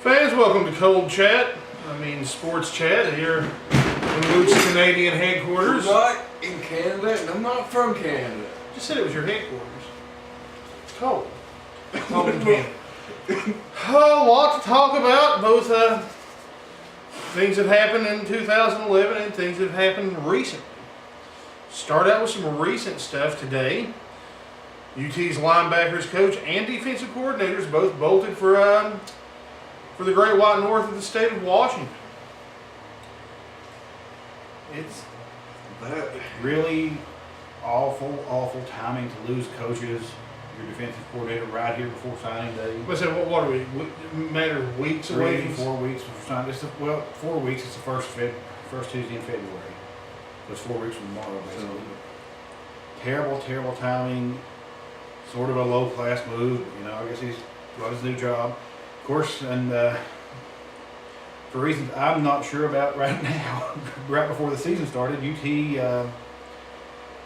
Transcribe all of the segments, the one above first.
Fans, welcome to Sports Chat here in Luke's Canadian headquarters. I'm not in Canada, and I'm not from Canada. Just said it was your headquarters. It's cold. Cold in Canada. A lot to talk about, both things that happened in 2011 and things that have happened recently. Start out with some recent stuff today. UT's linebackers coach and defensive coordinators both bolted for the Great White North of the state of Washington. It's really awful timing to lose coaches, your defensive coordinator right here before signing day. What are we? Matter of weeks away? 3 to 4 weeks before signing. 4 weeks. It's the first Tuesday in February. So it's 4 weeks from tomorrow, basically. Terrible timing. Sort of a low-class move. I guess he's got his new job. Of course, and for reasons I'm not sure about right now, right before the season started, UT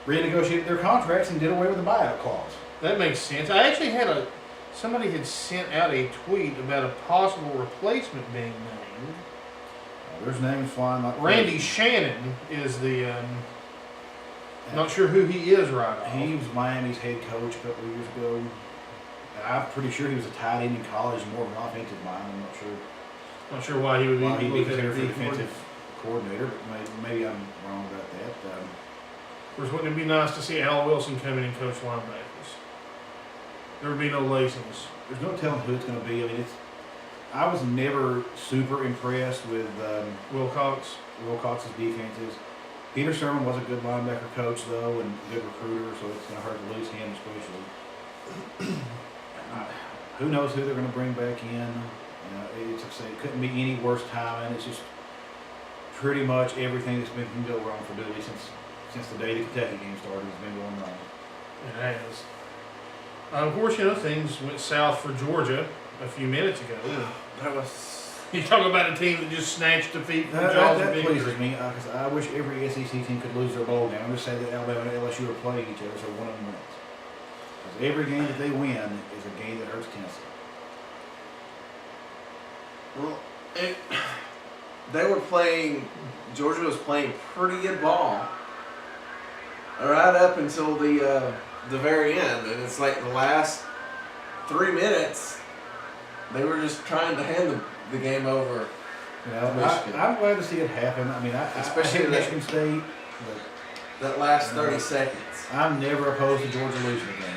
renegotiated their contracts and did away with the buyout clause. That makes sense. I actually had somebody had sent out a tweet about a possible replacement being named. There's names flying like Randy Shannon is the. Not sure who he is right off. He was Miami's head coach a couple of years ago. I'm pretty sure he was a tight end in college, more of an offensive mind. I'm not sure. Not sure why he would be considered for defensive coordinator, but maybe I'm wrong about that. Of course, wouldn't it be nice to see Al Wilson come in and coach linebackers? There would be no laziness. There's no telling who it's going to be. I was never super impressed with Wilcox's defenses. Peter Sirmon was a good linebacker coach, though, and a good recruiter, so it's going to hurt to lose him especially. Who knows who they're going to bring back in. It couldn't be any worse timing. It's just pretty much everything that's been going wrong for Dooley since the day the Kentucky game started has been going wrong. It has. Of course, things went south for Georgia a few minutes ago. That was... You talk about a team that just snatched defeat from That pleases me, because I wish every SEC team could lose their bowl game. I'm just saying that Alabama and LSU are playing each other, so one of them wins. Because every game that they win is a game that hurts Tennessee. Well, Georgia was playing pretty good ball right up until the very end, and it's like the last 3 minutes they were just trying to hand the game over. I'm glad to see it happen. Especially Michigan State, but that last 30 seconds. I'm never opposed to Georgia losing a game.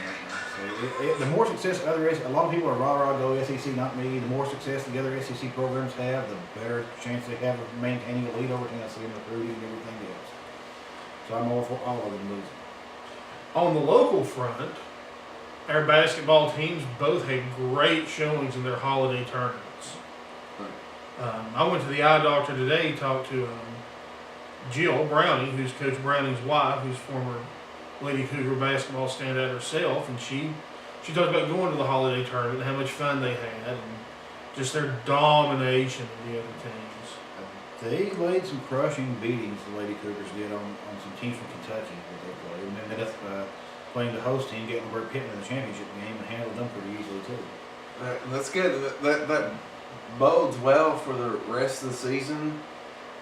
So the more success a lot of people are rah go SEC, not me. The more success the other SEC programs have, the better chance they have of maintaining a lead over Tennessee and recruiting and everything else. So I'm all for all of them losing. On the local front, our basketball teams both had great showings in their holiday tournaments. I went to the eye doctor today, talked to Jill Browning, who's Coach Browning's wife, who's former Lady Cougar basketball standout herself, and she talked about going to the holiday tournament and how much fun they had and just their domination of the other teams. They laid some crushing beatings, the Lady Cougars did, on some teams from Kentucky that they played, and then ended up playing the host team, getting Pittman in the championship game, and handled them pretty easily too. That's good. That bodes well for the rest of the season,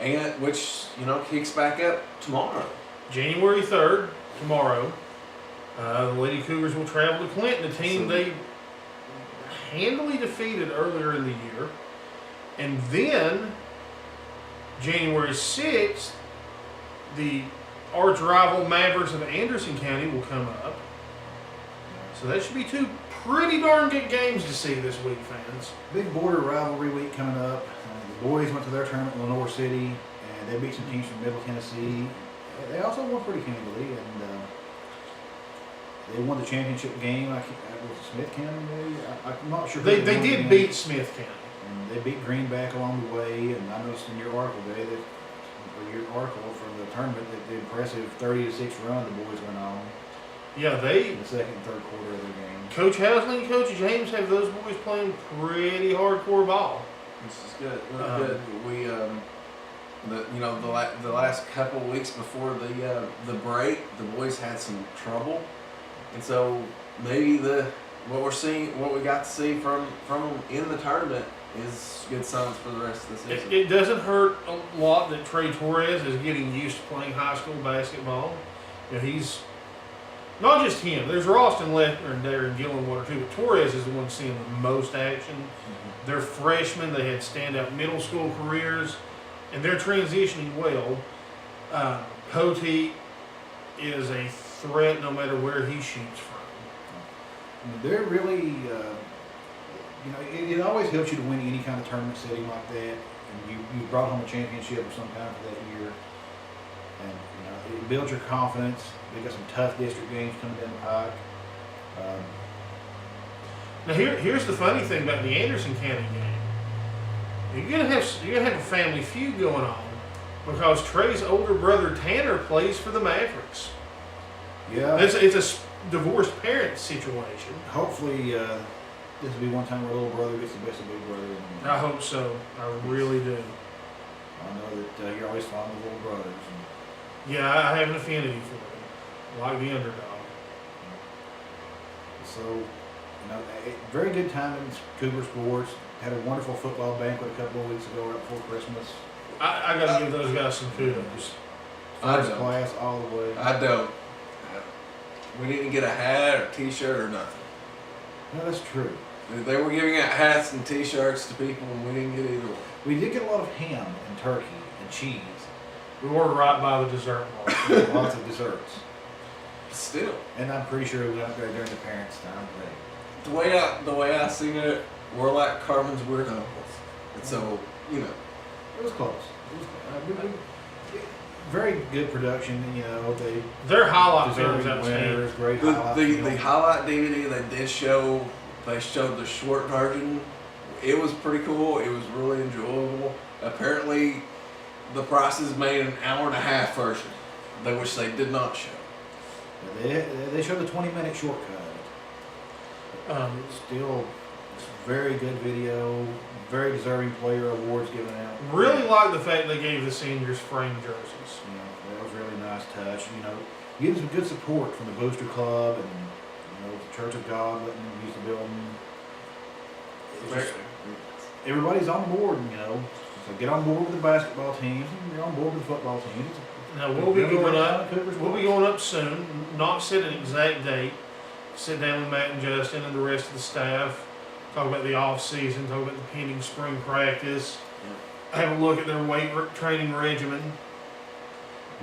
and which kicks back up tomorrow. January 3rd, tomorrow, the Lady Cougars will travel to Clinton, a team they handily defeated earlier in the year. And then, January 6th, the arch rival Mavericks of Anderson County will come up. So that should be two pretty darn good games to see this week, fans. Big border rivalry week coming up. The boys went to their tournament in Lenore City, and they beat some teams from Middle Tennessee. They also won pretty handily, and they won the championship game. Was it Smith County, maybe? I'm not sure. They did beat Smith County. And they beat Greenback along the way, and I noticed in your article today your article from the tournament, that the impressive 30-6 run the boys went on. Yeah, in the second and third quarter of their game. Coach Housley and Coach James have those boys playing pretty hardcore ball. This is good. Good. We the last couple of weeks before the break, the boys had some trouble, and so maybe what we got to see from them in the tournament is good signs for the rest of the season. It doesn't hurt a lot that Trey Torres is getting used to playing high school basketball. You know, he's not just him. There's Ralston Leffner and Darren Gillenwater too, but Torres is the one seeing the most action. They're freshmen. They had standout middle school careers, and they're transitioning well. Poteet is a threat no matter where he shoots from. They're really, it always helps you to win any kind of tournament setting like that. And you brought home a championship of some kind for that year. And, it builds your confidence. They got some tough district games coming down the pike. Now here's the funny thing about the Anderson County game. You're gonna have a family feud going on because Trey's older brother Tanner plays for the Mavericks. Yeah. It's a divorced parent situation. Hopefully, this will be one time where little brother gets the best of big brother. I hope so. I really do. I know that you're always fond of little brothers. Yeah, I have an affinity for them, like the underdog. So, very good time in Cougar sports. Had a wonderful football banquet a couple of weeks ago, right before Christmas. I got to give those guys some kudos. First class all the way. I don't. We didn't get a hat or T-shirt or nothing. No, that's true. They were giving out hats and T-shirts to people, and we didn't get either one. We did get a lot of ham and turkey and cheese. We were right by the dessert bar. Lots of desserts. Still, And I'm pretty sure we went there during the parents' time. the way I seen it, we're like Carmen's weird uncles, and so It was close. Very good production. Their highlight film deserving was outstanding. winners, great the highlight. highlight DVD they showed the short version. It was pretty cool. It was really enjoyable. Apparently, the Prices made an hour and a half version, which they did not show. They showed the 20-minute shortcut. Still, it's very good video. Very deserving player awards given out. Really like the fact they gave the seniors frame jerseys. That was a really nice touch. Getting some good support from the Booster Club and the Church of God letting them use the building. Everybody's on board. So get on board with the basketball teams and you're on board with the football teams. Now we'll be going up. We'll be going up soon. Not set an exact date. Sit down with Matt and Justin and the rest of the staff. Talk about the off season. Talk about the pending spring practice. Have a look at their training regimen.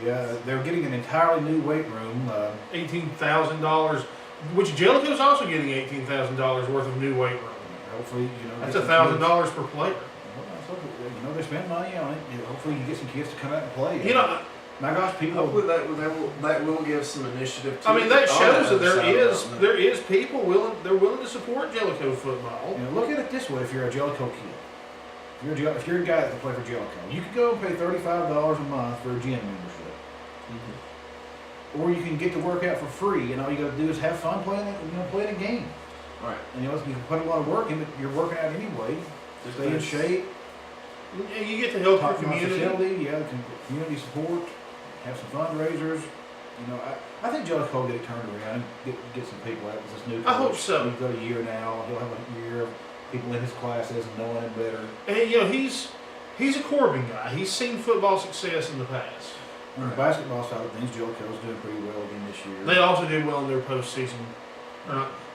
Yeah, they're getting an entirely new weight room. $18,000, which Jellicoe's also getting $18,000 worth of new weight room. Hopefully, That's $1,000 per player. They spend money on it. Hopefully, you get some kids to come out and play. My gosh, people. Hopefully that will give some initiative. To That shows that there is people willing. They're willing to support Jellicoe football. Look at it this way: if you're a Jellicoe kid, if you're a guy that can play for Jellicoe, you could go and pay $35 a month for a gym membership, or you can get to work out for free. All you got to do is have fun playing a game. Right. And you can put a lot of work in it. You're working out anyway. Stay in shape. You get to help your Community, community. community support. Have some fundraisers. I think Jellicoe will get it turned around and get some people out with this new coach. I hope so. He's got a year now. He'll have a year of people in his classes and knowing him better. And he's a Corbin guy. He's seen football success in the past. On the basketball side of things, Jellicoe's doing pretty well again this year. They also did well in their postseason,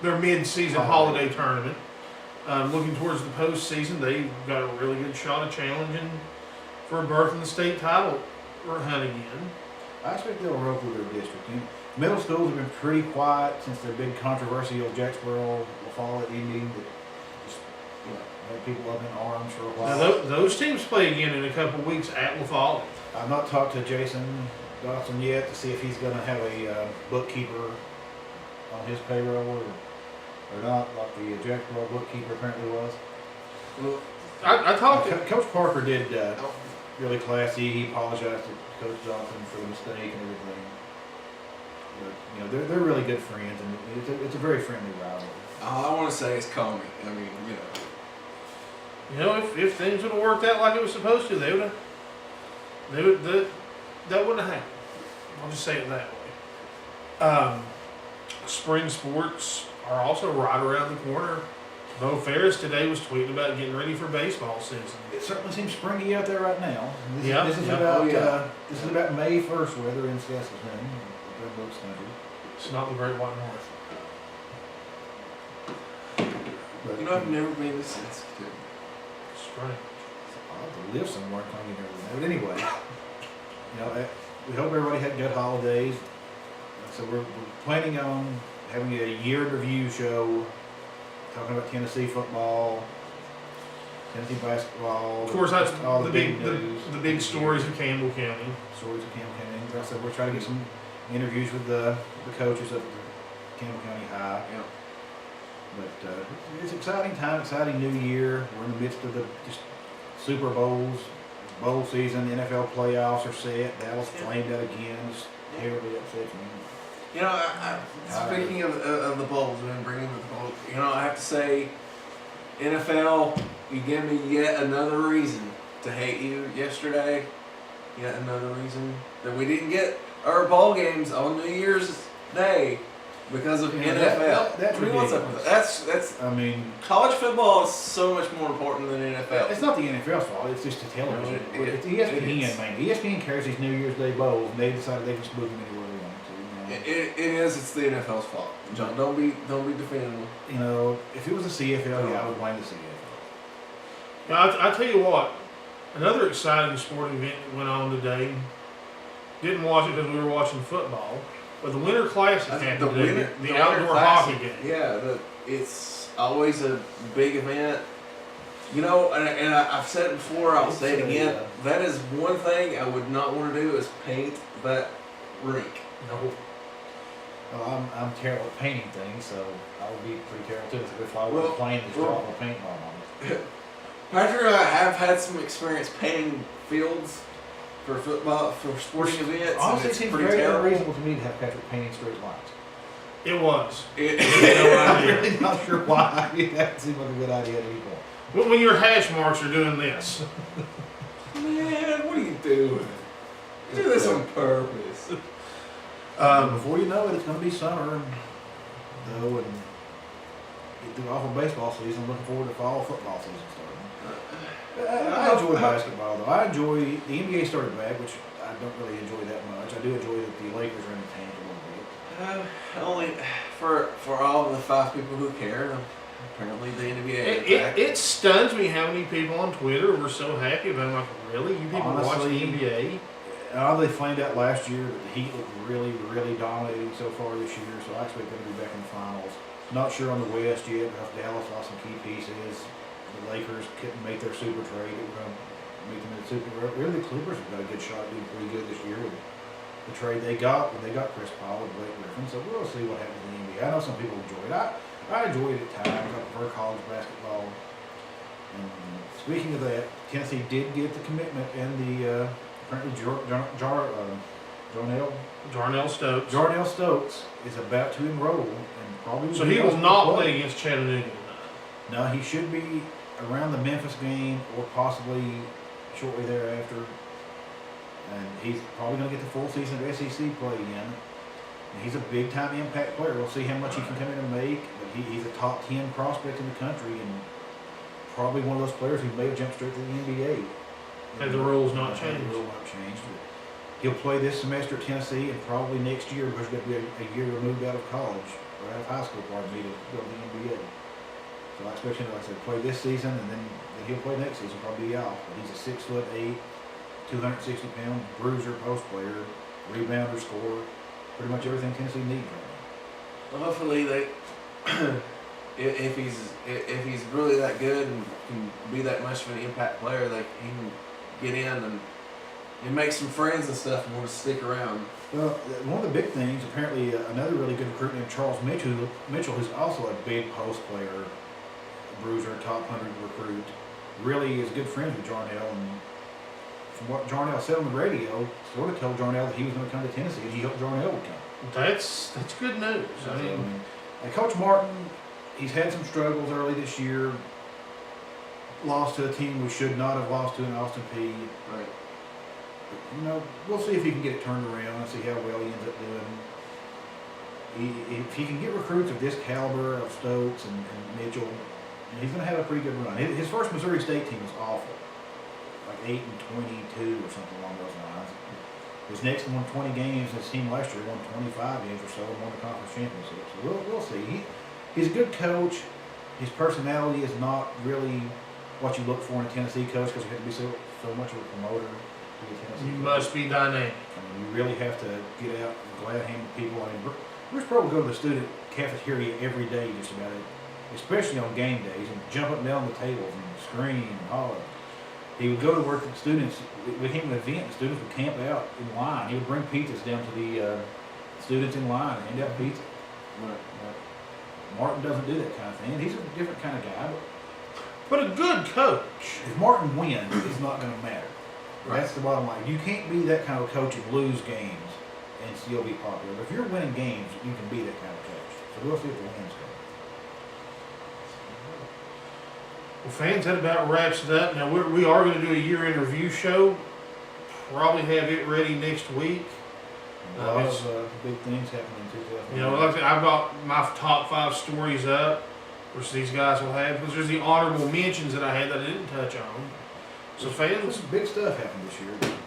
their mid-season holiday tournament. Looking towards the postseason, they got a really good shot of challenging for a berth in the state title hunt again. I expect they'll roll through their district. Middle schools have been pretty quiet since their big controversial Jacksboro fall ending. Just had people up in arms for a while. Now, those teams play again in a couple weeks at LaFollette. I've not talked to Jason Dotson yet to see if he's going to have a bookkeeper on his payroll or not, like the Jacksboro bookkeeper apparently was. Well, I talked to Coach Parker did really classy. He apologized to Coach Johnson for the mistake and everything. But, they're really good friends, and it's a very friendly rivalry. all I want to say is call me. I mean, if things would have worked out like it was supposed to, that wouldn't have happened. I'll just say it that way. Spring sports are also right around the corner. Bo Ferris today was tweeting about getting ready for baseball season. It certainly seems springy out there right now. This is Yeah. about this is about May 1st weather in Saskatoon, Red Oaks country. It's not the Great White North. But, You know, I've never been to Saskatoon. Strange. I'll have to live somewhere and claim you never know. But anyway, we hope everybody had good holidays. So we're planning on having a year review show, talking about Tennessee football, Tennessee basketball. Of course, that's all the big stories of Campbell County. Stories of Campbell County. Like I said, we're trying to get some interviews with the coaches up at Campbell County High. Yeah. But it's an exciting time, exciting new year. We're in the midst of the just Super Bowls, bowl season, NFL playoffs are set. Dallas flamed out again. It's terribly upsets me. You know, speaking of the bowls and bringing the bowls, I have to say, NFL, you give me yet another reason to hate you yesterday. Yet another reason that we didn't get our bowl games on New Year's Day because of NFL. That's what's up with that? That's. I mean, college football is so much more important than NFL. it's not the NFL's fault. It's just the television. It's ESPN, man. ESPN carries these New Year's Day bowls, and they decided they can just move them anywhere they want to. It is. It's the NFL's fault. John, don't be defending them. If it was the CFL, I would blame the CFL. Now, I tell you what, another exciting sporting event that went on today. Didn't watch it because we were watching football. But the Winter Classic happened today, the outdoor hockey game. Yeah, it's always a big event. And I've said it before, I'll say it again. That is one thing I would not want to do is paint that rink. No. Well, I'm terrible at painting things, so I would be pretty terrible too if I were playing this drop of paintball on it. Patrick and I have had some experience painting fields for football, for sporting events. Honestly, it it's seems pretty very terrible. unreasonable to me to have Patrick painting straight lines. It was. I'm really not sure why. That seemed like a good idea at any point. But when your hash marks are doing this. Man, what are you doing? You do this on purpose. Before you know it, it's going to be summer, though, and get through awful baseball season. Looking forward to fall football season starting. I enjoy basketball, though. The NBA started back, which I don't really enjoy that much. I do enjoy that the Lakers are entertained a little bit. Only for all of the 5 people who care. Apparently, the NBA is back. It stuns me how many people on Twitter were so happy about it. I'm like, really? You people watch the NBA? They flamed out last year, but the Heat looked really, really dominating so far this year, so I expect them to be back in the finals. Not sure on the West yet, because Dallas lost some key pieces. The Lakers couldn't make their super trade. They were going to make them in the super. Really, the Clippers have got a good shot at doing pretty good this year with the trade they got when they got Chris Paul and Blake Griffin. So we'll see what happens in the NBA. I know some people enjoy it. I enjoy it at times. I prefer college basketball. And speaking of that, Tennessee did get the commitment and the apparently Jarnell Stokes is about to enroll and probably. So he will not play against Chattanooga tonight. No, he should be around the Memphis game or possibly shortly thereafter. And he's probably going to get the full season of SEC play again. And he's a big-time impact player. We'll see how much he can come in and make. But he's a top 10 prospect in the country and probably one of those players who may have jumped straight to the NBA. Had the rules not Had changed. the rules not changed. But he'll play this semester at Tennessee and probably next year, because he's going to be a year removed out of college, or out of high school, pardon me, to go to the NBA. So I expect him to, like I said, play this season, and then he'll play next season, probably off. But he's a 6'8", 260-pound bruiser, post player, rebounder, scorer, pretty much everything Tennessee needs right Well, hopefully they, if he's really that good and can be that much of an impact player, that he can get in and make some friends and stuff and want to stick around. Well, one of the big things, apparently another really good recruit named Charles Mitchell, who's also a big post player, bruiser, top 100 recruit, really is good friends with Jarnell. And from what Jarnell said on the radio, sort of told Jarnell that he was going to come to Tennessee and he hoped Jarnell would come. That's good news. I mean, and Coach Martin, he's had some struggles early this year. Lost to a team we should not have lost to in Austin Peay. Right. But, we'll see if he can get it turned around and see how well he ends up doing. If he can get recruits of this caliber of Stokes and Mitchell, And he's going to have a pretty good run. His first Missouri State team was awful, like 8-22 or something along those lines. His next won 20 games. His team last year won 25 games or so and won the conference championship. So we'll see. He's a good coach. His personality is not really what you look for in a Tennessee coach because you have to be so much of a promoter to be a Tennessee You coach. must be dynamic. I mean, you really have to get out and glad hand people. I mean, Bruce Pearl would go to the student cafeteria every day just about it, especially on game days, and jump up and down the tables and scream and holler. He would go to work with the students. It became an event. The students would camp out in line. He would bring pizzas down to the students in line and hand out pizza. Right. Martin doesn't do that kind of thing. He's a different kind of guy. But a good coach. If Martin wins, it's not going to matter. Right. That's the bottom line. You can't be that kind of coach and lose games and still be popular. But if you're winning games, you can be that kind of coach. So we'll see if the wins go. Well, fans, that about wraps it up. Now, we are going to do a year in review show. Probably have it ready next week. A lot of big things happening in 2000. You know, like I said, I've got my top 5 stories up, which these guys will have, because there's the honorable mentions that I had that I didn't touch on. So fans, Some big stuff happened this year.